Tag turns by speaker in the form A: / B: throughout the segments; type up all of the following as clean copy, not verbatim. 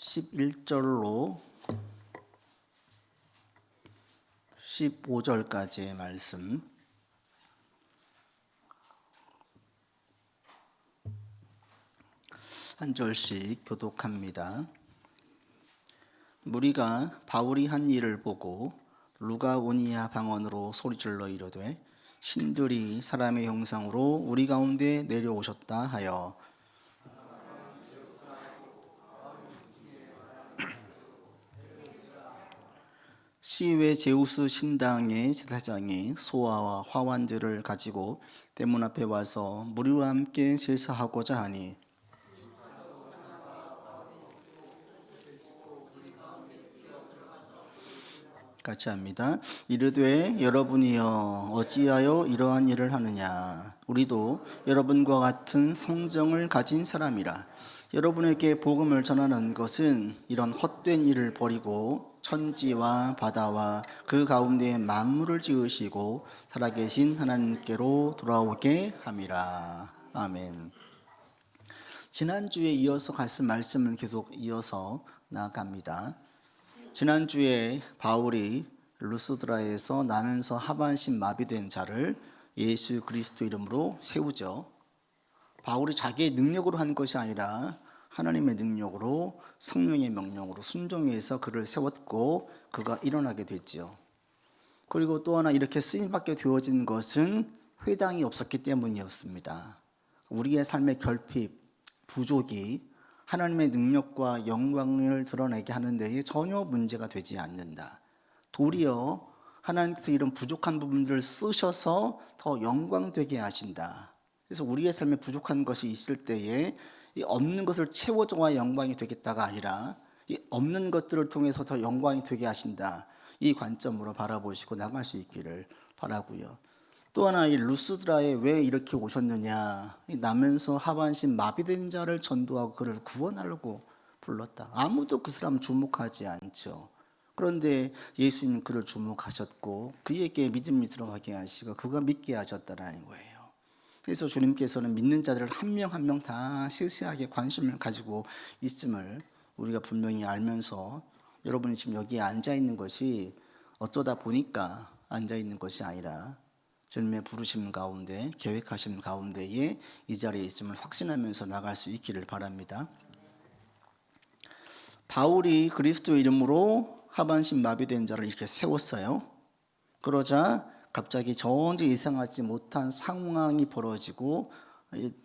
A: 11절로 15절까지의 말씀, 한 절씩 교독합니다. 무리가 바울이 한 일을 보고 루가오니아 방언으로 소리질러 이르되 신들이 사람의 형상으로 우리 가운데 내려오셨다 하여 시외 제우스 신당의 제사장이 소화와 화환들을 가지고 대문 앞에 와서 무리와 함께 제사하고자 하니 같이 합니다. 이르되 여러분이여 어찌하여 이러한 일을 하느냐. 우리도 여러분과 같은 성정을 가진 사람이라. 여러분에게 복음을 전하는 것은 이런 헛된 일을 버리고 천지와 바다와 그 가운데 만물을 지으시고 살아계신 하나님께로 돌아오게 함이라. 아멘. 지난주에 이어서 말씀 말씀을 계속 이어서 나아갑니다. 지난주에 바울이 루스드라에서 나면서 하반신 마비된 자를 예수 그리스도 이름으로 세우죠. 바울이 자기의 능력으로 한 것이 아니라 하나님의 능력으로 성령의 명령으로 순종해서 그를 세웠고 그가 일어나게 됐죠. 그리고 또 하나 이렇게 쓰임받게 되어진 것은 회당이 없었기 때문이었습니다. 우리의 삶의 결핍, 부족이 하나님의 능력과 영광을 드러내게 하는 데에 전혀 문제가 되지 않는다. 도리어 하나님께서 이런 부족한 부분들을 쓰셔서 더 영광되게 하신다. 그래서 우리의 삶에 부족한 것이 있을 때에 이 없는 것을 채워줘야 영광이 되겠다가 아니라 이 없는 것들을 통해서 더 영광이 되게 하신다. 이 관점으로 바라보시고 나갈 수 있기를 바라고요. 또 하나 이 루스드라에 왜 이렇게 오셨느냐. 나면서 하반신 마비된 자를 전도하고 그를 구원하려고 불렀다. 아무도 그 사람 주목하지 않죠. 그런데 예수님 그를 주목하셨고 그에게 믿음이 들어가게 하시고 그가 믿게 하셨다라는 거예요. 그래서 주님께서는 믿는 자들을 한 명 한 명 다 세세하게 관심을 가지고 있음을 우리가 분명히 알면서 여러분이 지금 여기에 앉아 있는 것이 어쩌다 보니까 앉아 있는 것이 아니라 주님의 부르심 가운데 계획하심 가운데에 이 자리에 있음을 확신하면서 나갈 수 있기를 바랍니다. 바울이 그리스도 이름으로 하반신 마비된 자를 이렇게 세웠어요. 그러자 갑자기 전혀 예상하지 못한 상황이 벌어지고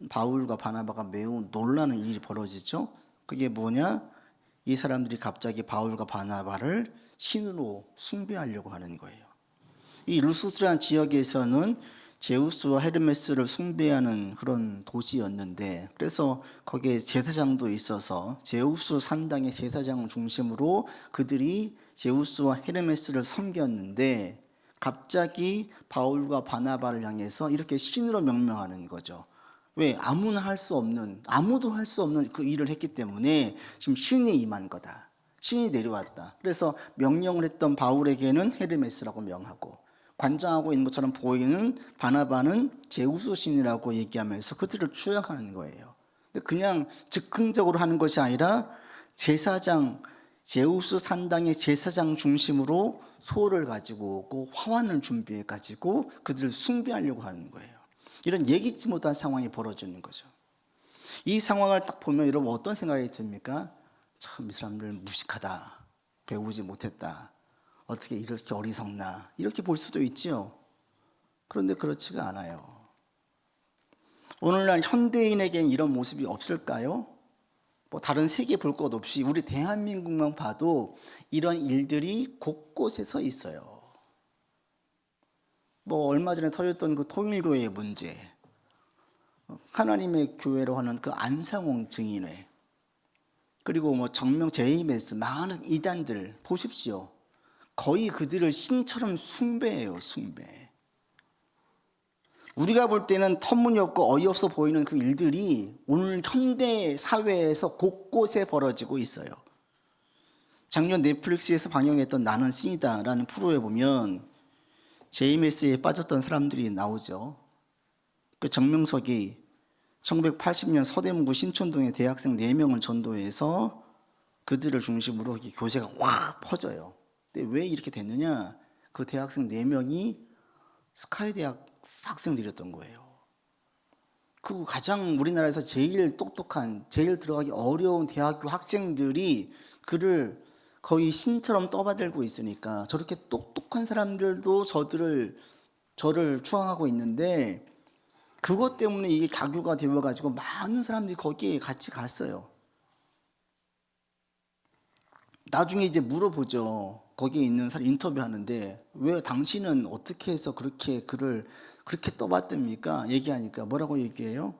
A: 바울과 바나바가 매우 놀라는 일이 벌어지죠. 그게 뭐냐? 이 사람들이 갑자기 바울과 바나바를 신으로 숭배하려고 하는 거예요. 이 루스드라 지역에서는 제우스와 헤르메스를 숭배하는 그런 도시였는데, 그래서 거기에 제사장도 있어서 제우스 산당의 제사장 중심으로 그들이 제우스와 헤르메스를 섬겼는데 갑자기 바울과 바나바를 향해서 이렇게 신으로 명명하는 거죠. 왜? 아무도 할 수 없는 그 일을 했기 때문에 지금 신이 임한 거다. 신이 내려왔다. 그래서 명령을 했던 바울에게는 헤르메스라고 명하고 관장하고 있는 것처럼 보이는 바나바는 제우스 신이라고 얘기하면서 그들을 추앙하는 거예요. 근데 그냥 즉흥적으로 하는 것이 아니라 제사장, 제우스 산당의 제사장 중심으로 소를 가지고 오고 화환을 준비해 가지고 그들을 숭배하려고 하는 거예요. 이런 예기치 못한 상황이 벌어지는 거죠. 이 상황을 딱 보면 여러분 어떤 생각이 듭니까? 참 이 사람들 무식하다, 배우지 못했다, 어떻게 이렇게 어리석나, 이렇게 볼 수도 있지요. 그런데 그렇지가 않아요. 오늘날 현대인에겐 이런 모습이 없을까요? 뭐 다른 세계 볼 것 없이 우리 대한민국만 봐도 이런 일들이 곳곳에서 있어요. 뭐 얼마 전에 터졌던 그 통일교회의 문제, 하나님의 교회로 하는 그 안상홍 증인회, 그리고 뭐 정명 JMS 많은 이단들 보십시오. 거의 그들을 신처럼 숭배해요, 숭배. 우리가 볼 때는 터무니없고 어이없어 보이는 그 일들이 오늘 현대 사회에서 곳곳에 벌어지고 있어요. 작년 넷플릭스에서 방영했던 나는 신이다 라는 프로에 보면 JMS에 빠졌던 사람들이 나오죠. 그 정명석이 1980년 서대문구 신촌동의 대학생 4명을 전도해서 그들을 중심으로 이렇게 교세가 확 퍼져요. 근데 왜 이렇게 됐느냐? 그 대학생 4명이 스카이 대학 학생들이었던 거예요. 그 가장 우리나라에서 제일 똑똑한, 제일 들어가기 어려운 대학교 학생들이 그를 거의 신처럼 떠받들고 있으니까 저렇게 똑똑한 사람들도 저를 추앙하고 있는데 그것 때문에 이게 가교가 되어가지고 많은 사람들이 거기에 같이 갔어요. 나중에 이제 물어보죠. 거기에 있는 사람 인터뷰하는데 왜 당신은 어떻게 해서 그렇게 그를 그렇게 떠받듭니까? 얘기하니까 뭐라고 얘기해요?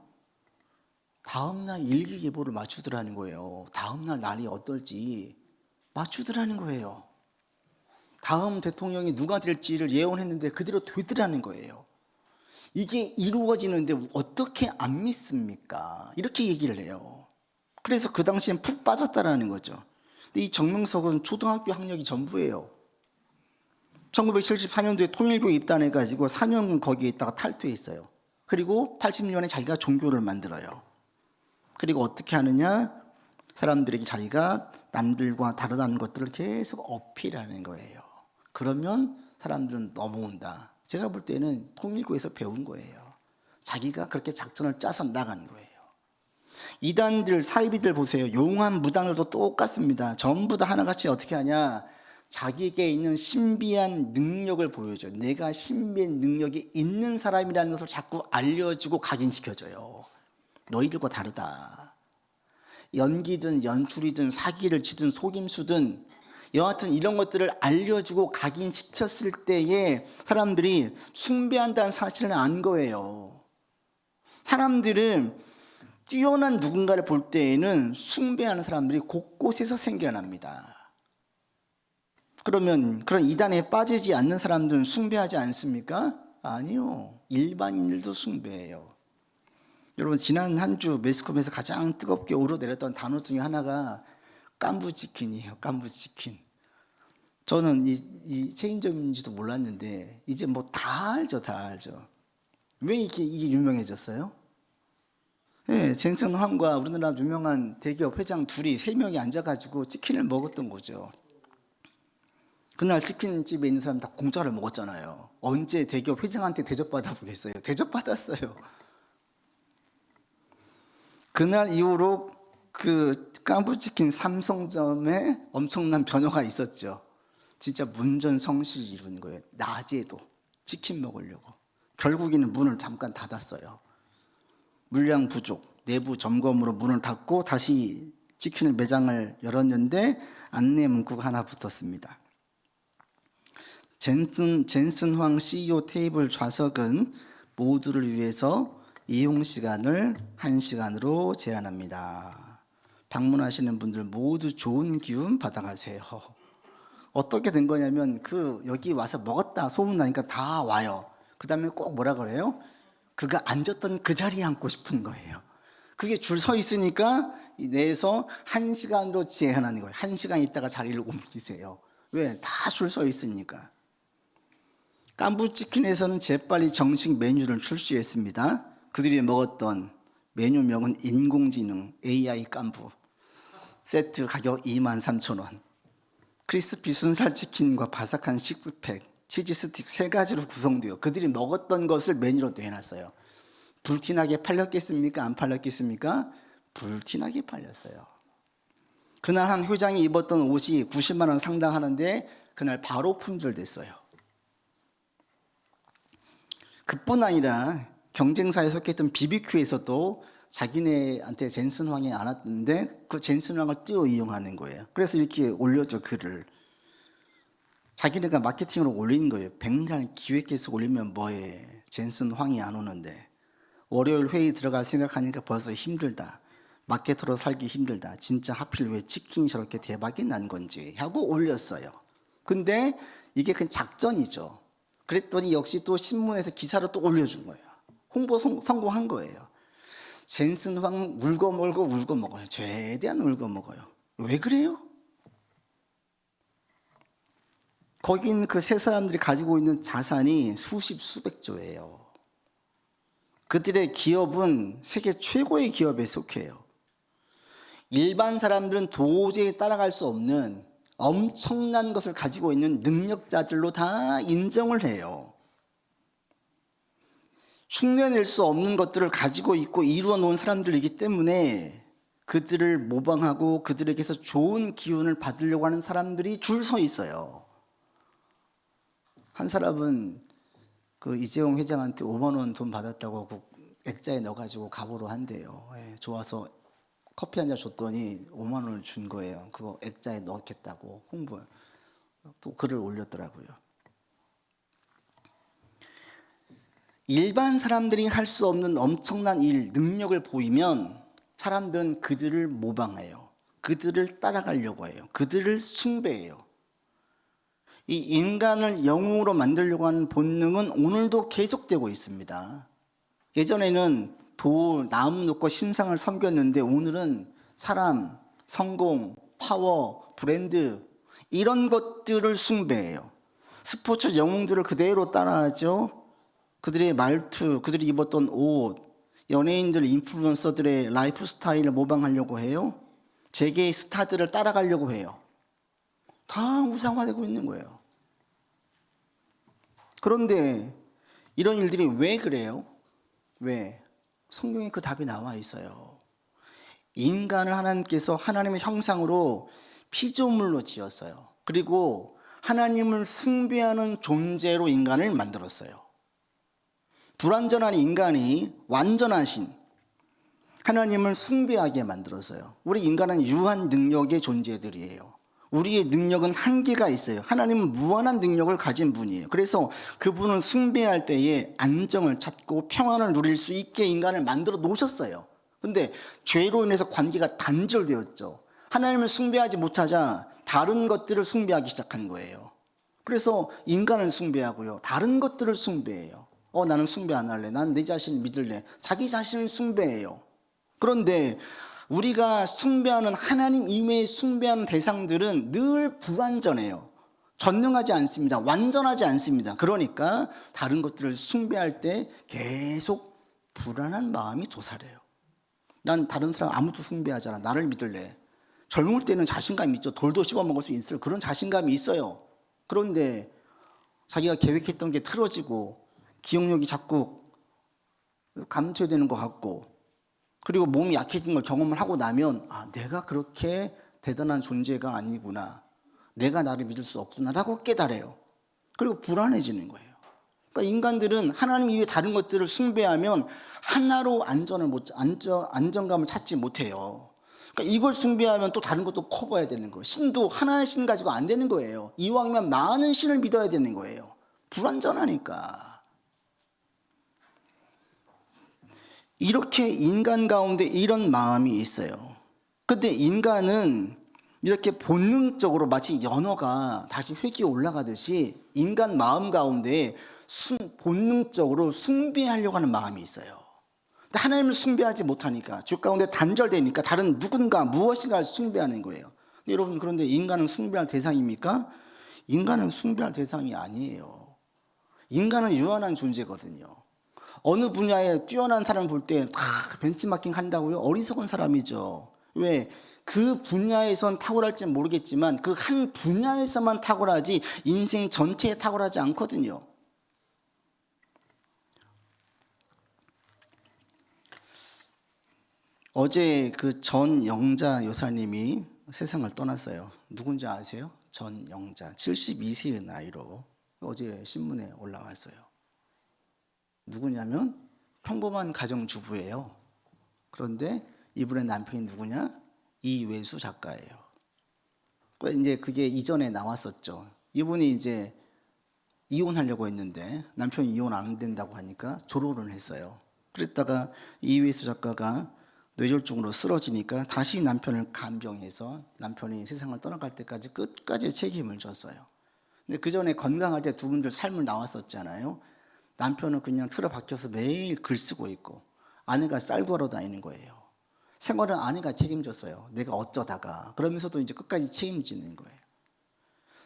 A: 다음날 일기예보를 맞추더라는 거예요. 다음날 날이 어떨지 맞추더라는 거예요. 다음 대통령이 누가 될지를 예언했는데 그대로 되더라는 거예요. 이게 이루어지는데 어떻게 안 믿습니까? 이렇게 얘기를 해요. 그래서 그 당시엔 푹 빠졌다라는 거죠. 근데 이 정명석은 초등학교 학력이 전부예요. 1974년도에 통일교에 입단해가지고 4년 거기에 있다가 탈퇴했어요. 그리고 80년에 자기가 종교를 만들어요. 그리고 어떻게 하느냐? 사람들에게 자기가 남들과 다르다는 것들을 계속 어필하는 거예요. 그러면 사람들은 넘어온다. 제가 볼 때는 통일교에서 배운 거예요. 자기가 그렇게 작전을 짜서 나가는 거예요. 이단들, 사이비들 보세요. 용한 무당들도 똑같습니다. 전부 다 하나같이 어떻게 하냐? 자기에게 있는 신비한 능력을 보여줘요. 내가 신비한 능력이 있는 사람이라는 것을 자꾸 알려주고 각인시켜줘요. 너희들과 다르다. 연기든 연출이든 사기를 치든 속임수든 여하튼 이런 것들을 알려주고 각인시켰을 때에 사람들이 숭배한다는 사실을 안 거예요. 사람들은 뛰어난 누군가를 볼 때에는 숭배하는 사람들이 곳곳에서 생겨납니다. 그러면 그런 이단에 빠지지 않는 사람들은 숭배하지 않습니까? 아니요. 일반인들도 숭배해요. 여러분 지난 한 주 매스컴에서 가장 뜨겁게 오르내렸던 단어 중에 하나가 깐부치킨이에요. 깐부치킨. 저는 이 체인점인지도 몰랐는데 이제 뭐 다 알죠. 다 알죠. 왜 이게 유명해졌어요? 네, 젠슨 황과 우리나라 유명한 대기업 회장 둘이 3명이 앉아가지고 치킨을 먹었던 거죠. 그날 치킨집에 있는 사람 다 공짜로 먹었잖아요. 언제 대기업 회장한테 대접받아 보겠어요? 대접받았어요. 그날 이후로 그 깐부치킨 삼성점에 엄청난 변화가 있었죠. 진짜 문전성시를 이루는 거예요. 낮에도 치킨 먹으려고. 결국에는 문을 잠깐 닫았어요. 물량 부족, 내부 점검으로 문을 닫고 다시 치킨을 매장을 열었는데 안내 문구가 하나 붙었습니다. 젠슨 황 CEO 테이블 좌석은 모두를 위해서 이용 시간을 1시간으로 제한합니다. 방문하시는 분들 모두 좋은 기운 받아가세요. 어떻게 된 거냐면 여기 와서 먹었다 소문나니까 다 와요. 그 다음에 꼭 뭐라 그래요? 그가 앉았던 그 자리에 앉고 싶은 거예요. 그게 줄 서 있으니까 내에서 1시간으로 제한하는 거예요. 1시간 있다가 자리를 옮기세요. 왜? 다 줄 서 있으니까. 깐부치킨에서는 재빨리 정식 메뉴를 출시했습니다. 그들이 먹었던 메뉴명은 인공지능 AI 깐부. 세트 가격 23,000원. 크리스피 순살치킨과 바삭한 식스팩, 치즈 스틱 3가지로 구성되어 그들이 먹었던 것을 메뉴로 내놨어요. 불티나게 팔렸겠습니까? 안 팔렸겠습니까? 불티나게 팔렸어요. 그날 한 회장이 입었던 옷이 90만 원 상당하는데 그날 바로 품절됐어요. 그뿐 아니라 경쟁사에 속했던 BBQ에서도 자기네한테 젠슨 황이 안 왔는데 그 젠슨 황을 띄워 이용하는 거예요. 그래서 이렇게 올려줘 글을. 자기네가 마케팅으로 올린 거예요. 백날 기획해서 올리면 뭐해. 젠슨 황이 안 오는데. 월요일 회의 들어갈 생각하니까 벌써 힘들다. 마케터로 살기 힘들다. 진짜 하필 왜 치킨이 저렇게 대박이 난 건지 하고 올렸어요. 근데 이게 그냥 작전이죠. 그랬더니 역시 또 신문에서 기사로 또 올려준 거예요. 홍보 성공한 거예요. 젠슨 황 울고 먹어요. 최대한 울고 먹어요. 왜 그래요? 거기 있는 그 세 사람들이 가지고 있는 자산이 수백 조예요. 그들의 기업은 세계 최고의 기업에 속해요. 일반 사람들은 도저히 따라갈 수 없는 엄청난 것을 가지고 있는 능력자들로 다 인정을 해요. 흉내낼 수 없는 것들을 가지고 있고 이루어 놓은 사람들이기 때문에 그들을 모방하고 그들에게서 좋은 기운을 받으려고 하는 사람들이 줄 서 있어요. 한 사람은 그 이재용 회장한테 5만 원 돈 받았다고 그 액자에 넣어가지고 갑오로 한대요. 좋아서 커피 한 잔 줬더니 5만 원을 준 거예요. 그거 액자에 넣겠다고 홍보에 또 글을 올렸더라고요. 일반 사람들이 할 수 없는 엄청난 일, 능력을 보이면 사람들은 그들을 모방해요. 그들을 따라가려고 해요. 그들을 숭배해요. 이 인간을 영웅으로 만들려고 하는 본능은 오늘도 계속되고 있습니다. 예전에는 돌, 나무 놓고 신상을 섬겼는데 오늘은 사람, 성공, 파워, 브랜드 이런 것들을 숭배해요. 스포츠 영웅들을 그대로 따라하죠. 그들의 말투, 그들이 입었던 옷, 연예인들, 인플루언서들의 라이프 스타일을 모방하려고 해요. 세계의 스타들을 따라가려고 해요. 다 우상화되고 있는 거예요. 그런데 이런 일들이 왜 그래요? 왜? 성경에 그 답이 나와 있어요. 인간을 하나님께서 하나님의 형상으로 피조물로 지었어요. 그리고 하나님을 숭배하는 존재로 인간을 만들었어요. 불완전한 인간이 완전하신 하나님을 숭배하게 만들었어요. 우리 인간은 유한 능력의 존재들이에요. 우리의 능력은 한계가 있어요. 하나님은 무한한 능력을 가진 분이에요. 그래서 그분을 숭배할 때에 안정을 찾고 평안을 누릴 수 있게 인간을 만들어 놓으셨어요. 그런데 죄로 인해서 관계가 단절되었죠. 하나님을 숭배하지 못하자 다른 것들을 숭배하기 시작한 거예요. 그래서 인간을 숭배하고요. 다른 것들을 숭배해요. 나는 숭배 안 할래. 난 내 자신을 믿을래. 자기 자신을 숭배해요. 그런데 우리가 숭배하는 하나님 이외의 숭배하는 대상들은 늘 불완전해요. 전능하지 않습니다. 완전하지 않습니다. 그러니까 다른 것들을 숭배할 때 계속 불안한 마음이 도사려요. 난 다른 사람 아무도 숭배하지 않아. 나를 믿을래. 젊을 때는 자신감이 있죠. 돌도 씹어먹을 수 있을 그런 자신감이 있어요. 그런데 자기가 계획했던 게 틀어지고 기억력이 자꾸 감퇴되는 것 같고 그리고 몸이 약해진 걸 경험을 하고 나면 내가 그렇게 대단한 존재가 아니구나. 내가 나를 믿을 수 없구나라고 깨달아요. 그리고 불안해지는 거예요. 그러니까 인간들은 하나님 이외에 다른 것들을 숭배하면 하나로 안정감을 찾지 못해요. 그러니까 이걸 숭배하면 또 다른 것도 커버해야 되는 거예요. 신도 하나의 신 가지고 안 되는 거예요. 이왕이면 많은 신을 믿어야 되는 거예요. 불완전하니까. 이렇게 인간 가운데 이런 마음이 있어요. 근데 인간은 이렇게 본능적으로 마치 연어가 다시 획이 올라가듯이 인간 마음 가운데 본능적으로 숭배하려고 하는 마음이 있어요. 근데 하나님을 숭배하지 못하니까 주 가운데 단절되니까 다른 누군가 무엇인가를 숭배하는 거예요. 근데 여러분 그런데 인간은 숭배할 대상입니까? 인간은 숭배할 대상이 아니에요. 인간은 유한한 존재거든요. 어느 분야에 뛰어난 사람을 볼 때 다 벤치마킹 한다고요? 어리석은 사람이죠. 왜? 그 분야에선 탁월할지 모르겠지만 그 한 분야에서만 탁월하지 인생 전체에 탁월하지 않거든요. 어제 그 전영자 여사님이 세상을 떠났어요. 누군지 아세요? 전영자 72세의 나이로 어제 신문에 올라왔어요. 누구냐면 평범한 가정주부예요. 그런데 이분의 남편이 누구냐? 이외수 작가예요. 이제 그게 이전에 나왔었죠. 이분이 이제 이혼하려고 했는데 남편이 이혼 안 된다고 하니까 조로를 했어요. 그랬다가 이외수 작가가 뇌졸중으로 쓰러지니까 다시 남편을 간병해서 남편이 세상을 떠나갈 때까지 끝까지 책임을 졌어요. 근데 그 전에 건강할 때 두 분들 삶을 나왔었잖아요. 남편은 그냥 틀어박혀서 매일 글 쓰고 있고 아내가 쌀 구하러 다니는 거예요. 생활은 아내가 책임졌어요. 내가 어쩌다가. 그러면서도 이제 끝까지 책임지는 거예요.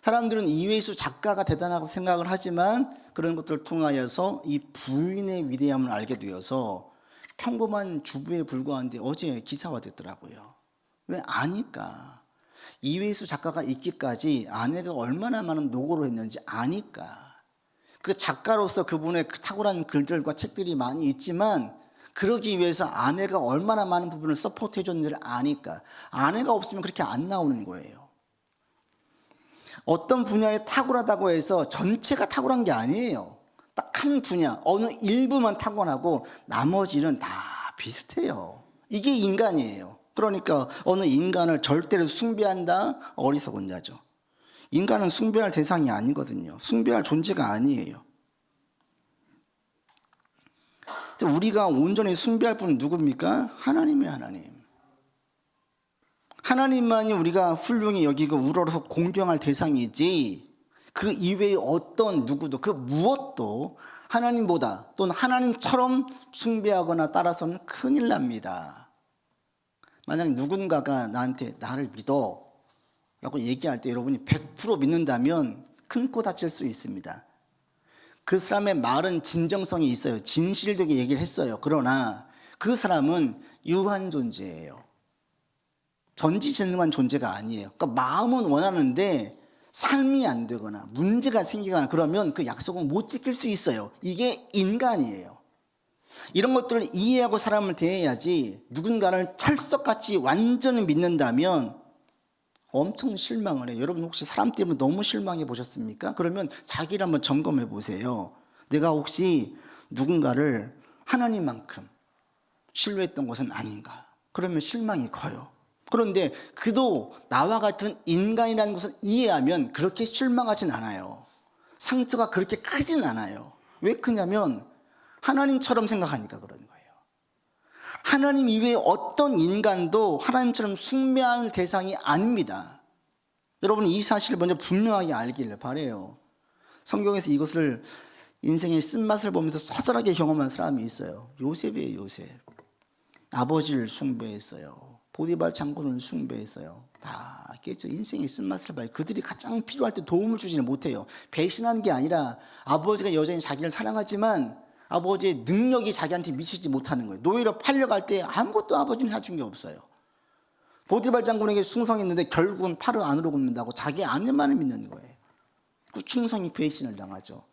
A: 사람들은 이회수 작가가 대단하고 생각을 하지만 그런 것들을 통하여서 이 부인의 위대함을 알게 되어서 평범한 주부에 불과한데 어제 기사화됐더라고요. 왜? 아니까. 이회수 작가가 있기까지 아내가 얼마나 많은 노고를 했는지 아니까. 그 작가로서 그분의 그 탁월한 글들과 책들이 많이 있지만 그러기 위해서 아내가 얼마나 많은 부분을 서포트해 줬는지를 아니까. 아내가 없으면 그렇게 안 나오는 거예요. 어떤 분야에 탁월하다고 해서 전체가 탁월한 게 아니에요. 딱 한 분야, 어느 일부만 타고나고 나머지는 다 비슷해요. 이게 인간이에요. 그러니까 어느 인간을 절대로 숭배한다? 어리석은 자죠. 인간은 숭배할 대상이 아니거든요. 숭배할 존재가 아니에요. 우리가 온전히 숭배할 분은 누굽니까? 하나님이에요, 하나님. 하나님만이 우리가 훌륭히 여기고 우러러서 공경할 대상이지 그 이외의 어떤 누구도 그 무엇도 하나님보다 또는 하나님처럼 숭배하거나 따라서는 큰일 납니다. 만약 누군가가 나한테 나를 믿어 라고 얘기할 때 여러분이 100% 믿는다면 큰 코 다칠 수 있습니다. 그 사람의 말은 진정성이 있어요. 진실되게 얘기를 했어요. 그러나 그 사람은 유한 존재예요. 전지전능한 존재가 아니에요. 그러니까 마음은 원하는데 삶이 안 되거나 문제가 생기거나 그러면 그 약속은 못 지킬 수 있어요. 이게 인간이에요. 이런 것들을 이해하고 사람을 대해야지 누군가를 철석같이 완전히 믿는다면 엄청 실망을 해요. 여러분 혹시 사람 때문에 너무 실망해 보셨습니까? 그러면 자기를 한번 점검해 보세요. 내가 혹시 누군가를 하나님만큼 신뢰했던 것은 아닌가? 그러면 실망이 커요. 그런데 그도 나와 같은 인간이라는 것을 이해하면 그렇게 실망하진 않아요. 상처가 그렇게 크진 않아요. 왜 크냐면 하나님처럼 생각하니까 그런 거예요. 하나님 이외에 어떤 인간도 하나님처럼 숭배할 대상이 아닙니다. 여러분 이 사실을 먼저 분명하게 알기를 바라요. 성경에서 이것을 인생의 쓴맛을 보면서 서늘하게 경험한 사람이 있어요. 요셉이에요. 요셉. 아버지를 숭배했어요. 보디발 장군을 숭배했어요. 다 깼죠. 인생의 쓴맛을 봐요. 그들이 가장 필요할 때 도움을 주지는 못해요. 배신한 게 아니라 아버지가 여전히 자기를 사랑하지만 아버지의 능력이 자기한테 미치지 못하는 거예요. 노예로 팔려갈 때 아무것도 아버지는 해준 게 없어요. 보디발 장군에게 충성했는데 결국은 팔을 안으로 굽는다고 자기 아내만을 믿는 거예요. 그 충성이 배신을 당하죠.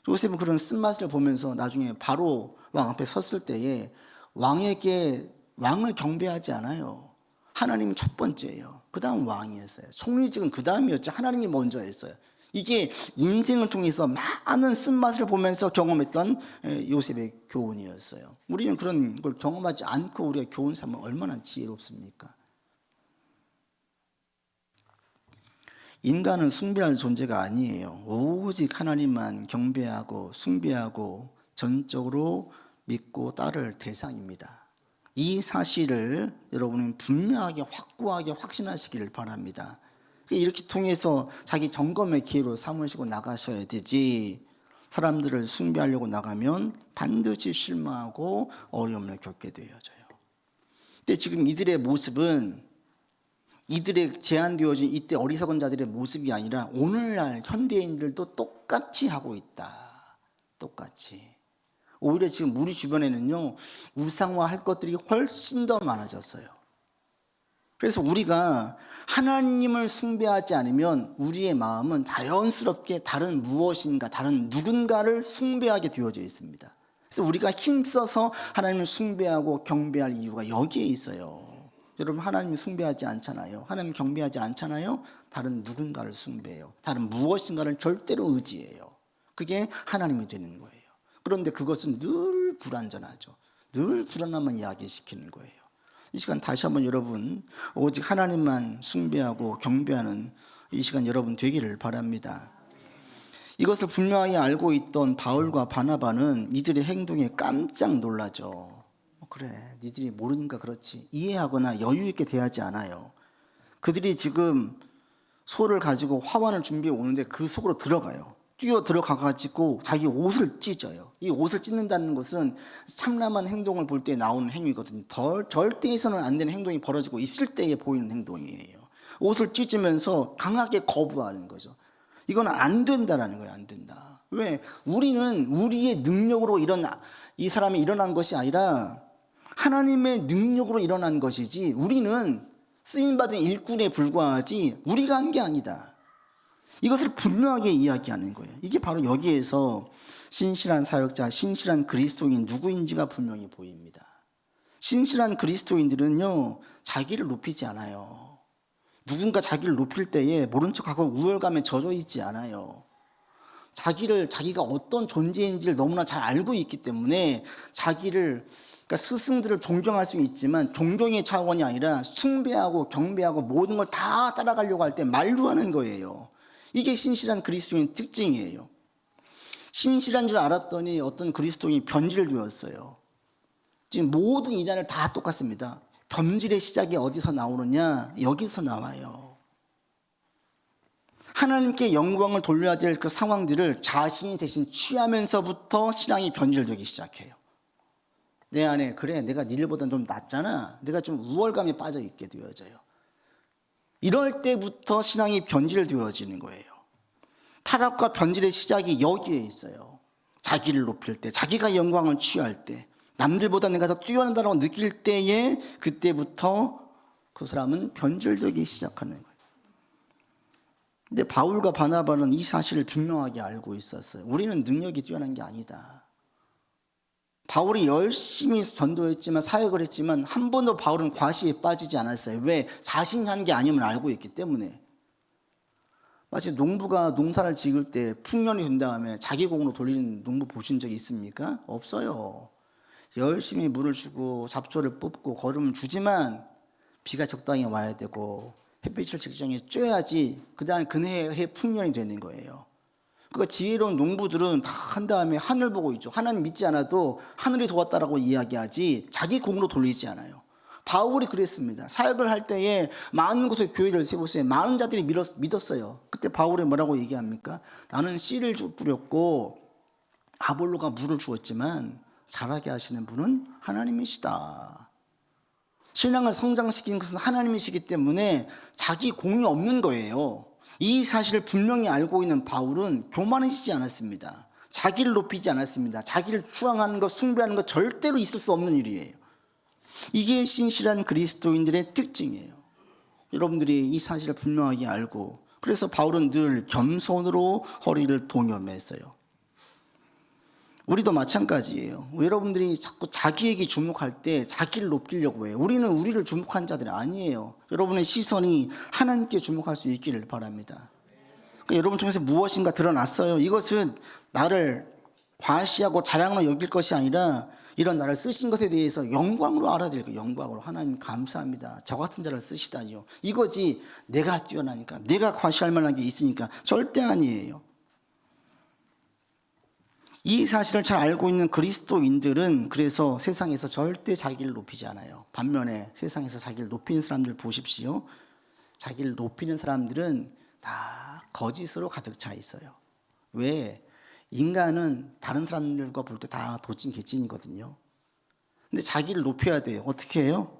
A: 요셉은 그런 쓴맛을 보면서 나중에 바로 왕 앞에 섰을 때에 왕을 경배하지 않아요. 하나님이 첫 번째예요. 그 다음 왕이었어요. 총리직은 그 다음이었죠. 하나님이 먼저 했어요. 이게 인생을 통해서 많은 쓴맛을 보면서 경험했던 요셉의 교훈이었어요. 우리는 그런 걸 경험하지 않고 우리가 교훈 삼으면 얼마나 지혜롭습니까? 인간은 숭배할 존재가 아니에요. 오직 하나님만 경배하고 숭배하고 전적으로 믿고 따를 대상입니다. 이 사실을 여러분은 분명하게 확고하게 확신하시기를 바랍니다. 이렇게 통해서 자기 점검의 기회로 삼으시고 나가셔야 되지, 사람들을 숭배하려고 나가면 반드시 실망하고 어려움을 겪게 되어져요. 근데 지금 이들의 모습은 이들의 제한되어진 이때 어리석은 자들의 모습이 아니라 오늘날 현대인들도 똑같이 하고 있다. 똑같이. 오히려 지금 우리 주변에는요, 우상화할 것들이 훨씬 더 많아졌어요. 그래서 우리가 하나님을 숭배하지 않으면 우리의 마음은 자연스럽게 다른 무엇인가, 다른 누군가를 숭배하게 되어져 있습니다. 그래서 우리가 힘써서 하나님을 숭배하고 경배할 이유가 여기에 있어요. 여러분 하나님을 숭배하지 않잖아요. 하나님을 경배하지 않잖아요. 다른 누군가를 숭배해요. 다른 무엇인가를 절대로 의지해요. 그게 하나님이 되는 거예요. 그런데 그것은 늘 불완전하죠. 늘 불안함만 이야기시키는 거예요. 이 시간 다시 한번 여러분 오직 하나님만 숭배하고 경배하는 이 시간 여러분 되기를 바랍니다. 이것을 분명히 알고 있던 바울과 바나바는 이들의 행동에 깜짝 놀라죠. 그래, 니들이 모르니까 그렇지. 이해하거나 여유 있게 대하지 않아요. 그들이 지금 소를 가지고 화환을 준비해 오는데 그 속으로 들어가요. 뛰어 들어가가지고 자기 옷을 찢어요. 이 옷을 찢는다는 것은 참남한 행동을 볼 때 나오는 행위거든요. 절대 해서는 안 되는 행동이 벌어지고 있을 때에 보이는 행동이에요. 옷을 찢으면서 강하게 거부하는 거죠. 이건 안 된다라는 거예요. 안 된다. 왜? 우리는 우리의 능력으로 이 사람이 일어난 것이 아니라 하나님의 능력으로 일어난 것이지, 우리는 쓰임받은 일꾼에 불과하지 우리가 한 게 아니다. 이것을 분명하게 이야기하는 거예요. 이게 바로 여기에서 신실한 사역자, 신실한 그리스도인 누구인지가 분명히 보입니다. 신실한 그리스도인들은요, 자기를 높이지 않아요. 누군가 자기를 높일 때에 모른 척하고 우월감에 젖어 있지 않아요. 자기가 어떤 존재인지를 너무나 잘 알고 있기 때문에 그러니까 스승들을 존경할 수 있지만 존경의 차원이 아니라 숭배하고 경배하고 모든 걸 다 따라가려고 할 때 만류하는 거예요. 이게 신실한 그리스도인 특징이에요. 신실한 줄 알았더니 어떤 그리스도인이 변질을 되었어요. 지금 모든 이단을 다 똑같습니다. 변질의 시작이 어디서 나오느냐? 여기서 나와요. 하나님께 영광을 돌려야 될 그 상황들을 자신이 대신 취하면서부터 신앙이 변질되기 시작해요. 내 안에 그래 내가 니들보다 좀 낫잖아. 내가 좀 우월감에 빠져 있게 되어져요. 이럴 때부터 신앙이 변질되어지는 거예요. 타락과 변질의 시작이 여기에 있어요. 자기를 높일 때, 자기가 영광을 취할 때, 남들보다 내가 더 뛰어난다고 느낄 때에 그때부터 그 사람은 변질되기 시작하는 거예요. 근데 바울과 바나바는 이 사실을 분명하게 알고 있었어요. 우리는 능력이 뛰어난 게 아니다. 바울이 열심히 전도했지만 사역을 했지만 한 번도 바울은 과시에 빠지지 않았어요. 왜? 자신이 한 게 아님을 알고 있기 때문에. 마치 농부가 농사를 지을 때 풍년이 된 다음에 자기 공으로 돌리는 농부 보신 적 있습니까? 없어요. 열심히 물을 주고 잡초를 뽑고 거름을 주지만 비가 적당히 와야 되고 햇빛을 적당히 쬐야지 그다음 그해 풍년이 되는 거예요. 그러니까 지혜로운 농부들은 다 한 다음에 하늘 보고 있죠. 하나님 믿지 않아도 하늘이 도왔다라고 이야기하지 자기 공으로 돌리지 않아요. 바울이 그랬습니다. 사역을 할 때에 많은 곳에 교회를 세웠어요. 많은 자들이 믿었어요. 그때 바울이 뭐라고 얘기합니까? 나는 씨를 뿌렸고 아볼로가 물을 주었지만 자라게 하시는 분은 하나님이시다. 신앙을 성장시키는 것은 하나님이시기 때문에 자기 공이 없는 거예요. 이 사실을 분명히 알고 있는 바울은 교만해지지 않았습니다. 자기를 높이지 않았습니다. 자기를 추앙하는 것, 숭배하는 것 절대로 있을 수 없는 일이에요. 이게 신실한 그리스도인들의 특징이에요. 여러분들이 이 사실을 분명하게 알고 그래서 바울은 늘 겸손으로 허리를 동여맸어요. 우리도 마찬가지예요. 여러분들이 자꾸 자기에게 주목할 때 자기를 높이려고 해요. 우리는 우리를 주목한 자들이 아니에요. 여러분의 시선이 하나님께 주목할 수 있기를 바랍니다. 그러니까 여러분 통해서 무엇인가 드러났어요. 이것은 나를 과시하고 자랑으로 여길 것이 아니라 이런 나를 쓰신 것에 대해서 영광으로 알아들일 거예요. 영광으로. 하나님 감사합니다. 저 같은 자를 쓰시다니요. 이거지 내가 뛰어나니까 내가 과시할 만한 게 있으니까 절대 아니에요. 이 사실을 잘 알고 있는 그리스도인들은 그래서 세상에서 절대 자기를 높이지 않아요. 반면에 세상에서 자기를 높이는 사람들 보십시오. 자기를 높이는 사람들은 다 거짓으로 가득 차 있어요. 왜? 인간은 다른 사람들과 볼 때 다 도찐개찐이거든요. 근데 자기를 높여야 돼요. 어떻게 해요?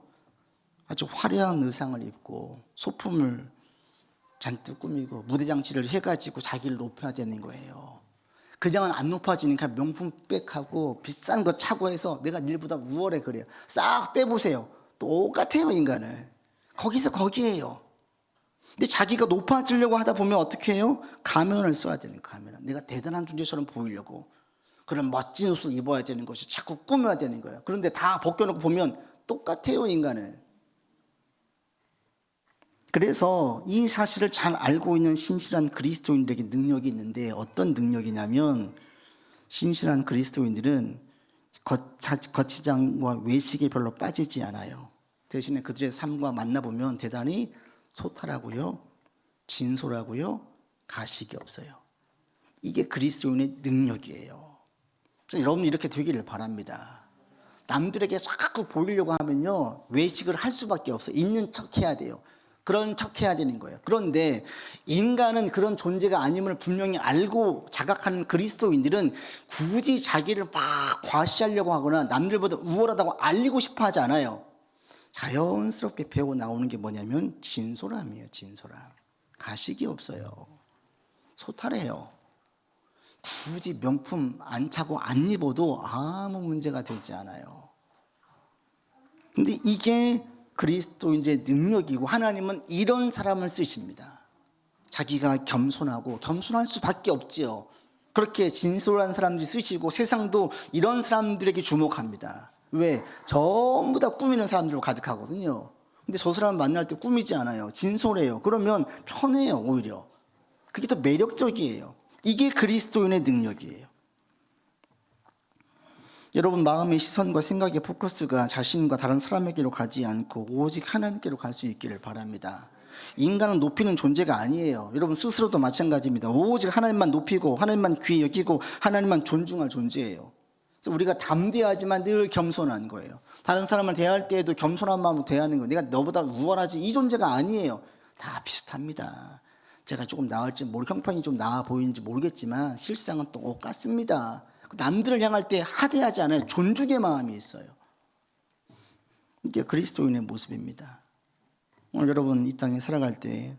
A: 아주 화려한 의상을 입고 소품을 잔뜩 꾸미고 무대장치를 해가지고 자기를 높여야 되는 거예요. 그냥은 안 높아지니까 명품백하고 비싼 거 차고 해서 내가 일보다 우월해 그래요. 싹 빼보세요. 똑같아요, 인간은. 거기서 거기에요. 근데 자기가 높아지려고 하다 보면 어떻게 해요? 가면을 써야 되는 거예요. 가면. 내가 대단한 존재처럼 보이려고 그런 멋진 옷을 입어야 되는 것이 자꾸 꾸며야 되는 거예요. 그런데 다 벗겨놓고 보면 똑같아요, 인간은. 그래서 이 사실을 잘 알고 있는 신실한 그리스도인들에게 능력이 있는데 어떤 능력이냐면 신실한 그리스도인들은 거치장과 외식에 별로 빠지지 않아요. 대신에 그들의 삶과 만나보면 대단히 소탈하고요, 진솔하고요, 가식이 없어요. 이게 그리스도인의 능력이에요. 그래서 여러분 이렇게 되기를 바랍니다. 남들에게 자꾸 보이려고 하면요 외식을 할 수밖에 없어요. 있는 척 해야 돼요. 그런 척 해야 되는 거예요. 그런데 인간은 그런 존재가 아님을 분명히 알고 자각하는 그리스도인들은 굳이 자기를 막 과시하려고 하거나 남들보다 우월하다고 알리고 싶어 하지 않아요. 자연스럽게 배워 나오는 게 뭐냐면 진솔함이에요. 진솔함. 가식이 없어요. 소탈해요. 굳이 명품 안 차고 안 입어도 아무 문제가 되지 않아요. 근데 이게 그리스도인의 능력이고 하나님은 이런 사람을 쓰십니다. 자기가 겸손하고 겸손할 수밖에 없지요. 그렇게 진솔한 사람들이 쓰시고 세상도 이런 사람들에게 주목합니다. 왜? 전부 다 꾸미는 사람들로 가득하거든요. 근데 저 사람 만날 때 꾸미지 않아요. 진솔해요. 그러면 편해요. 오히려 그게 더 매력적이에요. 이게 그리스도인의 능력이에요. 여러분, 마음의 시선과 생각의 포커스가 자신과 다른 사람에게로 가지 않고 오직 하나님께로 갈 수 있기를 바랍니다. 인간은 높이는 존재가 아니에요. 여러분 스스로도 마찬가지입니다. 오직 하나님만 높이고 하나님만 귀히 여기고 하나님만 존중할 존재예요. 그래서 우리가 담대하지만 늘 겸손한 거예요. 다른 사람을 대할 때에도 겸손한 마음으로 대하는 거예요. 내가 너보다 우월하지 이 존재가 아니에요. 다 비슷합니다. 제가 조금 나을지 형편이 좀 나아 보이는지 모르겠지만 실상은 똑같습니다. 남들을 향할 때 하대하지 않아요. 존중의 마음이 있어요. 이게 그리스도인의 모습입니다. 오늘 여러분 이 땅에 살아갈 때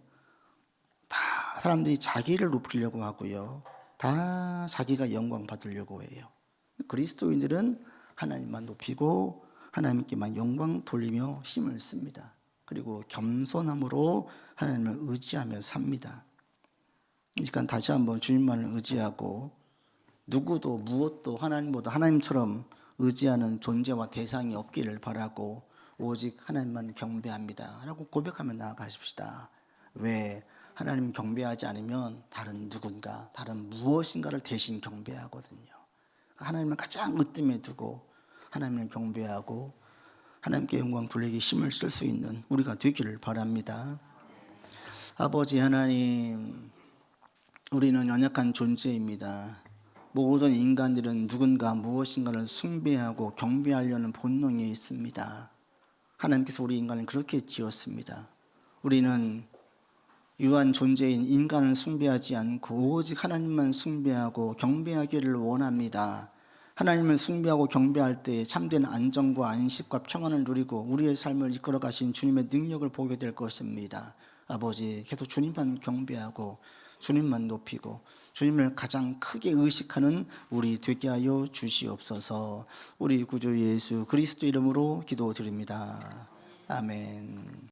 A: 다 사람들이 자기를 높이려고 하고요. 다 자기가 영광 받으려고 해요. 그리스도인들은 하나님만 높이고 하나님께만 영광 돌리며 힘을 씁니다. 그리고 겸손함으로 하나님을 의지하며 삽니다. 그러니까 다시 한번 주님만을 의지하고 누구도 무엇도 하나님보다 하나님처럼 의지하는 존재와 대상이 없기를 바라고 오직 하나님만 경배합니다 라고 고백하며 나아가십시다. 왜? 하나님 경배하지 않으면 다른 누군가 다른 무엇인가를 대신 경배하거든요. 하나님을 가장 으뜸에 두고 하나님을 경배하고 하나님께 영광 돌리기 힘을 쓸 수 있는 우리가 되기를 바랍니다. 아버지 하나님, 우리는 연약한 존재입니다. 모든 인간들은 누군가 무엇인가를 숭배하고 경배하려는 본능이 있습니다. 하나님께서 우리 인간을 그렇게 지었습니다. 우리는 유한 존재인 인간을 숭배하지 않고 오직 하나님만 숭배하고 경배하기를 원합니다. 하나님을 숭배하고 경배할 때 참된 안정과 안식과 평안을 누리고 우리의 삶을 이끌어 가신 주님의 능력을 보게 될 것입니다. 아버지, 계속 주님만 경배하고 주님만 높이고 주님을 가장 크게 의식하는 우리 되게 하여 주시옵소서. 우리 구주 예수 그리스도 이름으로 기도드립니다. 아멘.